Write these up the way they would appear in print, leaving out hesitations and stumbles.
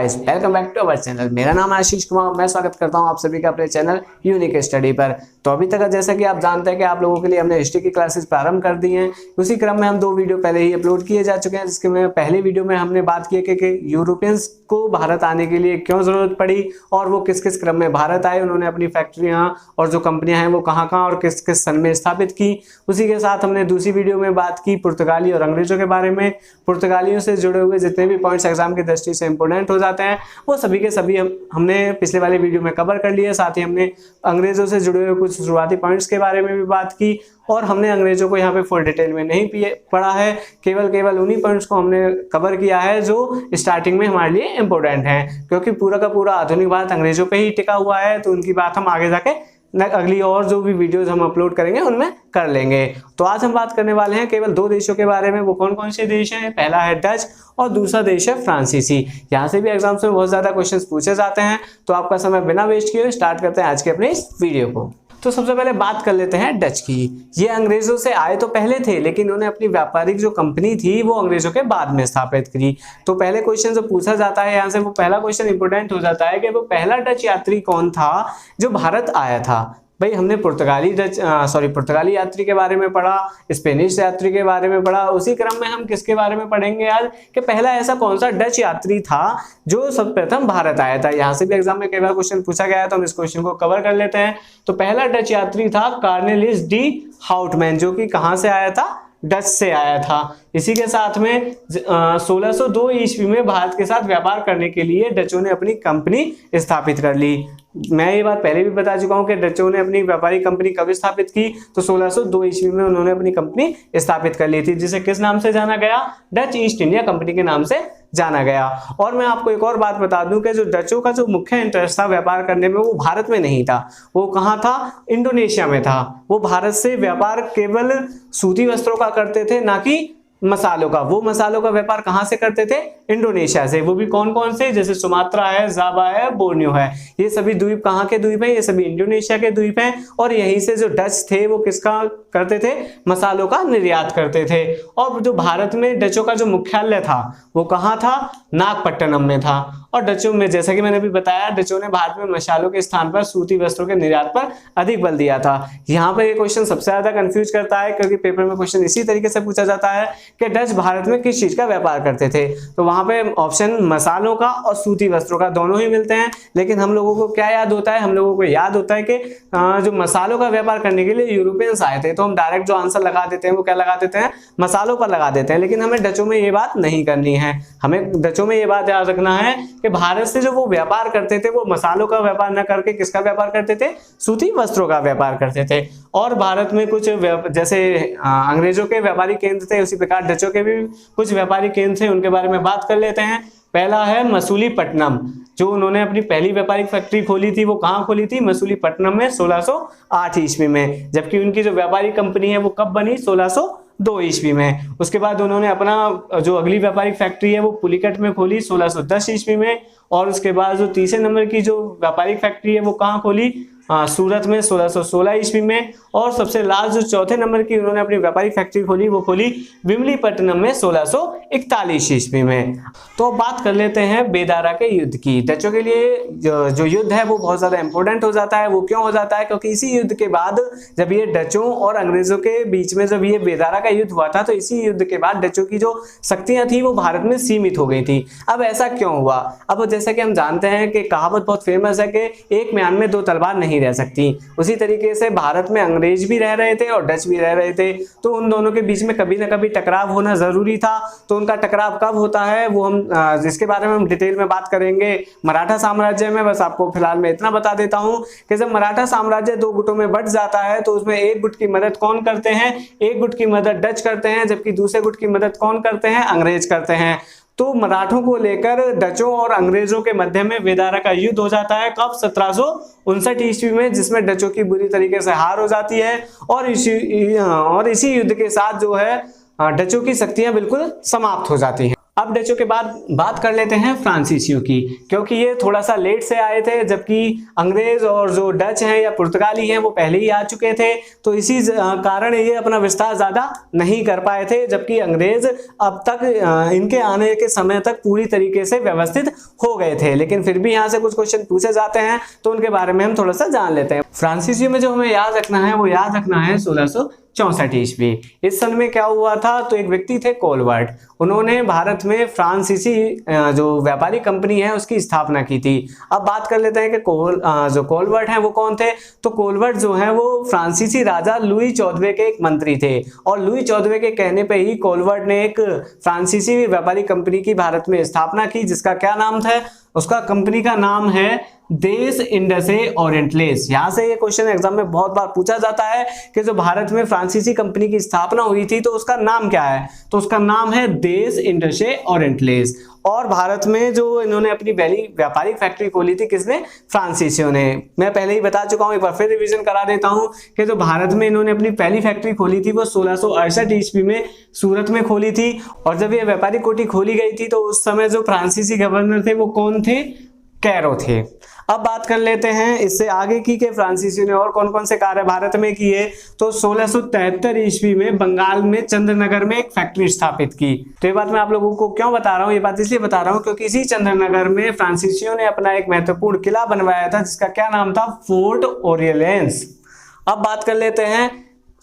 Guys, welcome back to our channel. मेरा नाम आशीष कुमार, मैं स्वागत करता हूं आप सभी का अपने चैनल यूनिक स्टडी पर। तो अभी तक जैसा कि आप जानते हैं कि आप लोगों के लिए हमने हिस्ट्री की क्लासेस प्रारंभ कर दी हैं। उसी क्रम में हम 2 वीडियो पहले ही अपलोड किए जा चुके हैं, जिसके में पहले वीडियो में हमने बात की है कि यूरोपियंस को भारत आने के लिए क्यों जरूरत पड़ी और वो किस किस क्रम में भारत आए, उन्होंने अपनी फैक्ट्रियां और जो कंपनियां हैं वो कहाँ और किस किस सन में स्थापित की। उसी के साथ हमने दूसरी वीडियो में बात की पुर्तगाली और अंग्रेजों के बारे में। पुर्तगालियों से जुड़े हुए जितने भी पॉइंट्स एग्जाम की दृष्टि से इंपोर्टेंट हो जाते हैं वो सभी के सभी हमने पिछले वाले वीडियो में कवर कर लिए। साथ ही हमने अंग्रेजों से जुड़े हुए कुछ शुरुआती पॉइंट्स के बारे में भी बात की और हमने अंग्रेजों को यहाँ पे फुल डिटेल में नहीं पढ़ा है, केवल उन्हीं पॉइंट्स को हमने कवर किया है जो स्टार्टिंग में हमारे लिए इंपॉर्टेंट है, क्योंकि पूरा का पूरा आधुनिक भारत अंग्रेजों पे ही टिका हुआ है। तो उनकी बात हम आगे जाके अगली और जो भी वीडियोस हम अपलोड करेंगे उनमें कर लेंगे। तो आज हम बात करने वाले हैं केवल 2 देशों के बारे में। वो कौन कौन से देश हैं? पहला है डच और दूसरा देश है फ्रांसीसी। यहाँ से भी एग्जाम्स में बहुत ज्यादा क्वेश्चंस पूछे जाते हैं, तो आपका समय बिना वेस्ट किए स्टार्ट करते हैं आज के अपने इस वीडियो को। तो सबसे पहले बात कर लेते हैं डच की। ये अंग्रेजों से आए तो पहले थे, लेकिन उन्होंने अपनी व्यापारिक जो कंपनी थी वो अंग्रेजों के बाद में स्थापित करी। तो पहले क्वेश्चन जो पूछा जाता है यहाँ से, वो पहला क्वेश्चन इंपोर्टेंट हो जाता है कि वो पहला डच यात्री कौन था जो भारत आया था। भाई हमने पुर्तगाली यात्री के बारे में पढ़ा, स्पेनिश यात्री के बारे में पढ़ा, उसी क्रम में हम किसके बारे में पढ़ेंगे आज कि पहला ऐसा कौन सा डच यात्री था जो सर्वप्रथम भारत आया था। यहाँ से भी एग्जाम में कई बार क्वेश्चन पूछा गया है, तो हम इस क्वेश्चन को कवर कर लेते हैं। तो पहला डच यात्री था कार्नेलियस डी हाउटमैन, जो कि कहाँ से आया था? डच से आया था। इसी के साथ में 1602 ईस्वी में भारत के साथ व्यापार करने के लिए डचों ने अपनी कंपनी स्थापित कर ली। मैं ये बात पहले भी बता चुका हूं कि डचों ने अपनी व्यापारिक कंपनी कब स्थापित की, तो 1602 ईस्वी में उन्होंने अपनी कंपनी स्थापित कर ली थी, जिसे किस नाम से जाना गया? डच ईस्ट इंडिया कंपनी के नाम से जाना गया। और मैं आपको एक और बात बता दूं कि जो डचों का जो मुख्य इंटरेस्ट था व्यापार करने में, वो भारत में नहीं था, वो कहाँ था? इंडोनेशिया में था। वो भारत से व्यापार केवल सूती वस्त्रों का करते थे, ना कि मसालों का। वो मसालों का व्यापार कहां से करते थे? इंडोनेशिया से। वो भी कौन कौन से? जैसे सुमात्रा है, जावा है, बोर्नियो है। ये सभी द्वीप कहाँ के द्वीप हैं? ये सभी इंडोनेशिया के द्वीप हैं। और यहीं से जो डच थे वो किसका करते थे? मसालों का निर्यात करते थे। और जो भारत में डचों का जो मुख्यालय था वो कहाँ था? नागपट्टनम में था। और डचों में, जैसा कि मैंने भी बताया, डचों ने भारत में मसालों के स्थान पर सूती वस्त्रों के निर्यात पर अधिक बल दिया था। यहाँ पर ये क्वेश्चन सबसे ज्यादा कंफ्यूज करता है, क्योंकि पेपर में क्वेश्चन इसी तरीके से पूछा जाता है कि डच भारत में किस चीज का व्यापार करते थे। तो वहां पे ऑप्शन मसालों का और सूती वस्त्रों का दोनों ही मिलते हैं, लेकिन हम लोगों को क्या याद होता है? हम लोगों को याद होता है कि जो मसालों का व्यापार करने के लिए यूरोपियंस आए थे, तो हम डायरेक्ट जो आंसर लगा देते हैं वो क्या लगा देते हैं? मसालों पर लगा देते हैं। लेकिन हमें डचों में ये बात नहीं करनी है। हमें डचों में ये बात याद रखना है कि भारत से जो वो व्यापार करते थे वो मसालों का व्यापार न करके किसका व्यापार करते थे? सूती वस्त्रों का व्यापार करते थे। और भारत में कुछ जैसे अंग्रेजों के व्यापारिक केंद्र थे, उसी प्रकार डचों के भी कुछ व्यापारिक केंद्र थे, उनके बारे में बात कर लेते हैं। पहला है मसूलीपट्टनम, जो उन्होंने अपनी पहली व्यापारिक फैक्ट्री खोली थी वो कहाँ खोली थी? मसूलीपट्टनम में 1608 ईस्वी में। जबकि उनकी जो व्यापारिक कंपनी है वो कब बनी? 1602 ईस्वी में। उसके बाद उन्होंने अपना जो अगली व्यापारिक फैक्ट्री है वो पुलिकट में खोली 1610 ईस्वी में। और उसके बाद जो तीसरे नंबर की जो व्यापारिक फैक्ट्री है वो कहाँ खोली? सूरत में 1616 ईस्वी में। और सबसे लास्ट जो चौथे नंबर की उन्होंने अपनी व्यापारिक फैक्ट्री खोली वो खोली विमलीपट्टनम में 1641 ईस्वी में। तो बात कर लेते हैं बेदारा के युद्ध की। डचों के लिए जो युद्ध है वो बहुत ज्यादा इंपॉर्टेंट हो जाता है। वो क्यों हो जाता है? क्योंकि इसी युद्ध के बाद जब ये डचों और अंग्रेजों के बीच में जब ये बेदारा का युद्ध हुआ था, तो इसी युद्ध के बाद डचों की जो शक्तियां थी वो भारत में सीमित हो गई थी। अब ऐसा क्यों हुआ? अब जैसा कि हम जानते हैं कि कहावत बहुत फेमस है कि एक म्यान में 2 तलवार नहीं रह सकती। उसी तरीके से भारत में अंग्रेज भी रह रहे थे और डच भी रह रहे थे, तो उन दोनों के बीच में कभी ना कभी टकराव होना जरूरी था। तो उनका टकराव कब होता है वो हम जिसके बारे में हम डिटेल में बात करेंगे मराठा साम्राज्य में। बस आपको फिलहाल मैं इतना बता देता हूं कि जब मराठा साम्राज्य 2 गुटों में बंट जाता है, तो उसमें एक गुट की मदद कौन करते हैं? एक गुट की मदद डच करते हैं, जबकि दूसरे गुट की मदद कौन करते हैं? अंग्रेज करते हैं। तो मराठों को लेकर डचों और अंग्रेजों के मध्य में बेदारा का युद्ध हो जाता है। कब? 1759 ईस्वी में, जिसमें डचों की बुरी तरीके से हार हो जाती है। और इसी युद्ध के साथ जो है डचों की शक्तियां बिल्कुल समाप्त हो जाती हैं। अब डचों के बाद बात कर लेते हैं फ्रांसीसियों की, क्योंकि ये थोड़ा सा लेट से आए थे, जबकि अंग्रेज और जो डच हैं या पुर्तगाली हैं वो पहले ही आ चुके थे। तो इसी कारण ये अपना विस्तार ज्यादा नहीं कर पाए थे, जबकि अंग्रेज अब तक इनके आने के समय तक पूरी तरीके से व्यवस्थित हो गए थे। लेकिन फिर भी यहाँ से कुछ क्वेश्चन पूछे जाते हैं तो उनके बारे में हम थोड़ा सा जान लेते हैं। फ्रांसीसियों में जो हमें याद रखना है वो याद रखना है 1664 ईस्वी। इस सन में क्या हुआ था, तो एक व्यक्ति थे कोलवर्ट, उन्होंने भारत में फ्रांसीसी जो व्यापारी कंपनी है उसकी स्थापना की थी। अब बात कर लेते हैं कि जो कोलवर्ट हैं वो कौन थे। तो कोलवर्ट जो है वो फ्रांसीसी राजा लुई 14वें के एक मंत्री थे, और लुई 14वें के कहने पे ही कोलवर्ट ने एक फ्रांसीसी व्यापारी कंपनी की भारत में स्थापना की, जिसका क्या नाम था, उसका कंपनी का नाम है देश इंडसे ओरिएंटलेस। यहां से ये क्वेश्चन एग्जाम में बहुत बार पूछा जाता है कि जो भारत में फ्रांसीसी कंपनी की स्थापना हुई थी तो उसका नाम क्या है, तो उसका नाम है देश इंडसे ओरिएंटलेस। और भारत में जो इन्होंने अपनी पहली व्यापारिक फैक्ट्री खोली थी, किसने, फ्रांसीसियों ने। मैं पहले ही बता चुका हूं, एक बार फिर रिवीजन करा देता हूं कि जो भारत में इन्होंने अपनी पहली फैक्ट्री खोली थी वो 1668 ईस्वी में सूरत में खोली थी। और जब ये व्यापारिक कोठी खोली गई थी तो उस समय जो फ्रांसीसी गवर्नर थे वो कौन थे, कैरो थे। अब बात कर लेते हैं इससे आगे की के फ्रांसीसियों ने और कौन कौन से कार्य भारत में किए। तो 1673 ईस्वी में बंगाल में चंद्रनगर में एक फैक्ट्री स्थापित की। तो ये बात मैं आप लोगों को क्यों बता रहा हूँ, ये बात इसलिए बता रहा हूँ क्योंकि इसी चंद्रनगर में फ्रांसीसियों ने अपना एक महत्वपूर्ण किला बनवाया था, जिसका क्या नाम था, फोर्ट ओरियलेंस। अब बात कर लेते हैं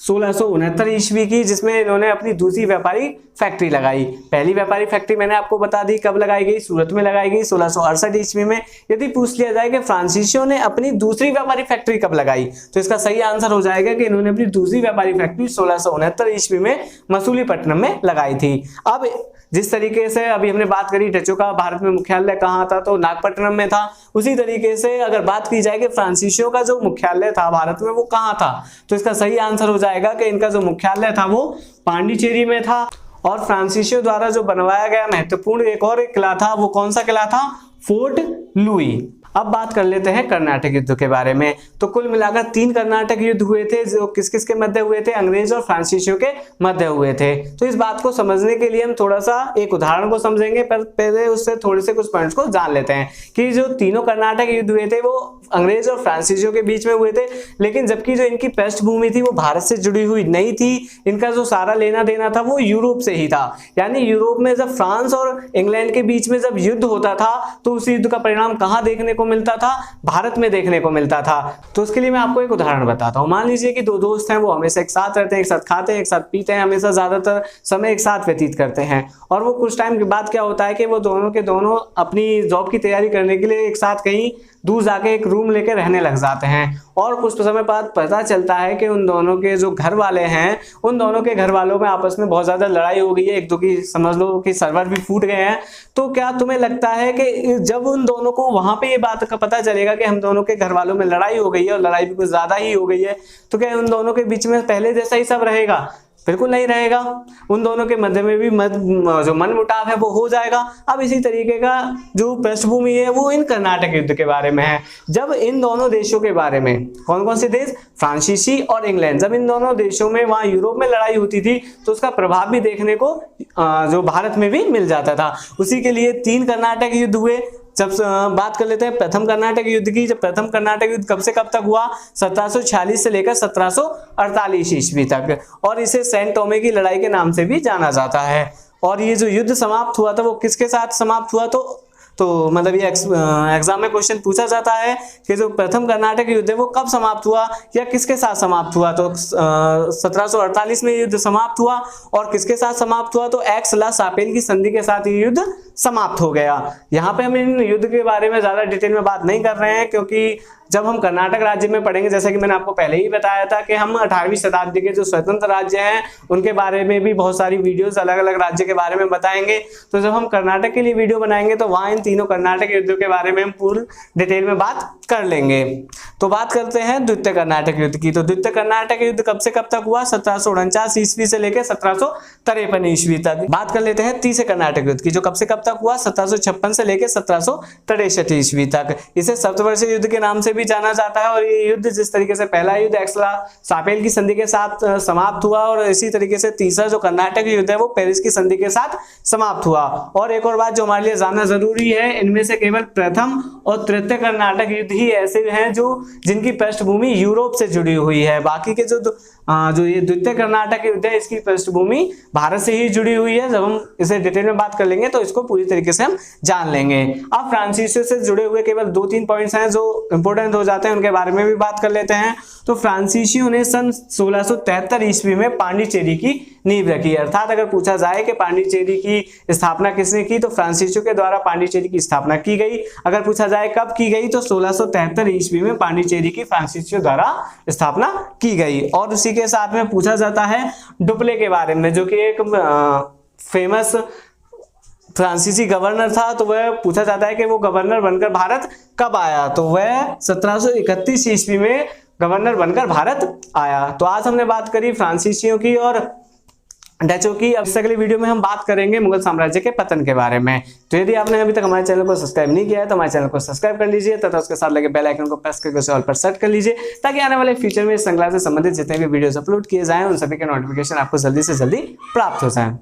1669 ईस्वी की, जिसमें इन्होंने अपनी दूसरी व्यापारी फैक्ट्री लगाई। पहली व्यापारी फैक्ट्री मैंने आपको बता दी कब लगाई गई, सूरत में लगाई गई 1668 ईस्वी में। यदि पूछ लिया जाए कि फ्रांसीसियों ने अपनी दूसरी व्यापारी फैक्ट्री कब लगाई, तो इसका सही आंसर हो जाएगा कि इन्होंने अपनी दूसरी व्यापारी फैक्ट्री 1669 ईस्वी में मसूलीपट्टनम में लगाई थी। अब जिस तरीके से अभी हमने बात करी डचों का भारत में मुख्यालय कहाँ था, तो नागपट्टनम में था, उसी तरीके से अगर बात की जाए कि फ्रांसीसियों का जो मुख्यालय था भारत में वो कहाँ था, तो इसका सही आंसर हो जाएगा कि इनका जो मुख्यालय था वो पांडिचेरी में था। और फ्रांसीसियों द्वारा जो बनवाया गया महत्वपूर्ण एक और एक किला था, वो कौन सा किला था, फोर्ट लुई। अब बात कर लेते हैं कर्नाटक युद्ध के बारे में। तो कुल मिलाकर 3 कर्नाटक युद्ध हुए थे, जो किस किस के मध्य हुए थे, अंग्रेज और फ्रांसीसियों के मध्य हुए थे। तो इस बात को समझने के लिए हम थोड़ा सा एक उदाहरण को समझेंगे, पर पहले उससे थोड़े से कुछ पॉइंट्स को जान लेते हैं कि जो तीनों कर्नाटक युद्ध हुए थे वो अंग्रेज और फ्रांसीसियों के बीच में हुए थे। लेकिन जबकि जो इनकी पृष्ठभूमि थी वो भारत से जुड़ी हुई नहीं थी, इनका जो सारा लेना देना था वो यूरोप से ही था। यानी यूरोप में जब फ्रांस और इंग्लैंड के बीच में जब युद्ध होता था तो उस युद्ध का परिणाम कहाँ देखने को मिलता था, भारत में देखने को मिलता था। तो उसके लिए मैं आपको एक उदाहरण बताता हूं। मान लीजिए कि 2 दोस्त हैं, वो हमेशा एक साथ रहते हैं, एक साथ खाते हैं, एक साथ पीते हैं, हमेशा ज्यादातर समय एक साथ व्यतीत करते हैं। और वो कुछ टाइम के बाद क्या होता है कि वो दोनों के दोनों अपनी जॉब की तैयारी करने के लिए एक साथ कहीं दूर जाके एक रूम लेके रहने लग जाते हैं। और कुछ समय बाद पता चलता है कि उन दोनों के जो घर वाले हैं, उन दोनों के घर वालों में आपस में बहुत ज्यादा लड़ाई हो गई है, एक दो की समझ लो कि सर्वर भी फूट गए हैं। तो क्या तुम्हें लगता है कि जब उन दोनों को वहां पे ये बात का पता चलेगा कि हम दोनों के घर वालों में लड़ाई हो गई है और लड़ाई भी कुछ ज्यादा ही हो गई है, तो क्या उन दोनों के बीच में पहले जैसा ही सब रहेगा? बिल्कुल नहीं रहेगा। उन दोनों के मध्य में भी जो मन मुटाव है वो हो जाएगा। अब इसी तरीके का जो पृष्ठभूमि है वो इन कर्नाटक युद्ध के बारे में है। जब इन दोनों देशों के बारे में, कौन कौन से देश, फ्रांसीसी और इंग्लैंड, जब इन दोनों देशों में वहां यूरोप में लड़ाई होती थी तो उसका प्रभाव भी देखने को जो भारत में भी मिल जाता था। उसी के लिए 3 कर्नाटक युद्ध हुए। जब बात कर लेते हैं प्रथम कर्नाटक युद्ध की, जब प्रथम कर्नाटक युद्ध कब से कब तक हुआ, 1746 से लेकर 1748 ईस्वी तक, और इसे सेंट टोमे की लड़ाई के नाम से भी जाना जाता है। और ये जो युद्ध समाप्त हुआ था वो किसके साथ समाप्त हुआ, तो मतलब ये एग्जाम में क्वेश्चन पूछा जाता है कि जो प्रथम कर्नाटक युद्ध है वो कब समाप्त हुआ या किसके साथ समाप्त हुआ। तो 1748 में युद्ध समाप्त हुआ, और किसके साथ समाप्त हुआ, तो एक्स ला सापेल की संधि के साथ ये युद्ध समाप्त हो गया। यहाँ पे हम इन युद्ध के बारे में ज्यादा डिटेल में बात नहीं कर रहे हैं, क्योंकि जब हम कर्नाटक राज्य में पढ़ेंगे, जैसे कि मैंने आपको पहले ही बताया था कि हम 18वीं शताब्दी के जो स्वतंत्र राज्य हैं उनके बारे में भी बहुत सारी वीडियोस अलग अलग राज्य के बारे में बताएंगे। तो जब हम कर्नाटक के लिए वीडियो बनाएंगे तो वहां इन तीनों कर्नाटक युद्धों के बारे में हम पूरी डिटेल में बात कर लेंगे। तो बात करते हैं द्वितीय कर्नाटक युद्ध की। तो द्वितीय कर्नाटक युद्ध कब से कब तक हुआ, 1749 ईस्वी से लेकर 1753 ईस्वी तक। बात कर लेते हैं तीसरे कर्नाटक युद्ध की, जो कब से कब तक हुआ? 1756 से लेकर 1763 ईस्वी तक। इसे सप्तवर्षीय युद्ध के नाम से भी जाना जाता है और ये युद्ध जिस तरीके से पहला युद्ध एक्सला-सापेल की संधि के साथ समाप्त हुआ और इसी तरीके से तीसरा जो कर्नाटक युद्ध है वो पेरिस की संधि के साथ समाप्त हुआ। और एक और बात जो हमारे लिए जानना जरूरी है, इनमें से केवल प्रथम और तृतीय कर्नाटक युद्ध ही ऐसे हैं जो जिनकी पृष्ठभूमि यूरोप से जुड़ी हुई है। बाकी के जो ये द्वितीय कर्नाटक युद्ध है इसकी पृष्ठभूमि भारत से ही जुड़ी हुई है। जब हम इसे डिटेल में बात कर लेंगे तो इसको पूरी तरीके से हम जान लेंगे। अब फ्रांसीसियों से जुड़े हुए केवल 2-3 पॉइंट्स हैं जो इंपॉर्टेंट हो जाते हैं, उनके बारे में भी बात कर लेते हैं। तो फ्रांसीसियों ने सन 1673 ईस्वी में पांडिचेरी की नींव रखी, अर्थात अगर पूछा जाए कि पांडिचेरी की स्थापना किसने की तो फ्रांसीसियों के द्वारा पांडिचेरी की स्थापना की गई। अगर पूछा जाए कब की गई तो 1673 ईस्वी में पांडिचेरी की फ्रांसीसियों द्वारा स्थापना की गई। और उसी के साथ में पूछा जाता है डुप्ले के बारे में, जो कि एक फेमस फ्रांसीसी गवर्नर था। तो वह पूछा जाता है कि वो गवर्नर बनकर भारत कब आया, तो वह 1731 ईस्वी में गवर्नर बनकर भारत आया। तो आज हमने बात करी फ्रांसीसियों की और डचों की। अब अगली वीडियो में हम बात करेंगे मुगल साम्राज्य के पतन के बारे में। तो यदि आपने अभी तक हमारे चैनल को सब्सक्राइब नहीं किया है तो हमारे चैनल को सब्सक्राइब कर लीजिए तथा उसके साथ लगे बेल आइकन को प्रेस करके उसे ऑल पर सेट कर लीजिए, ताकि आने वाले फ्यूचर में इस श्रृंखला से संबंधित जितने भी वीडियोस अपलोड किए जाएं उन सभी के नोटिफिकेशन आपको जल्दी से जल्दी प्राप्त हो जाए।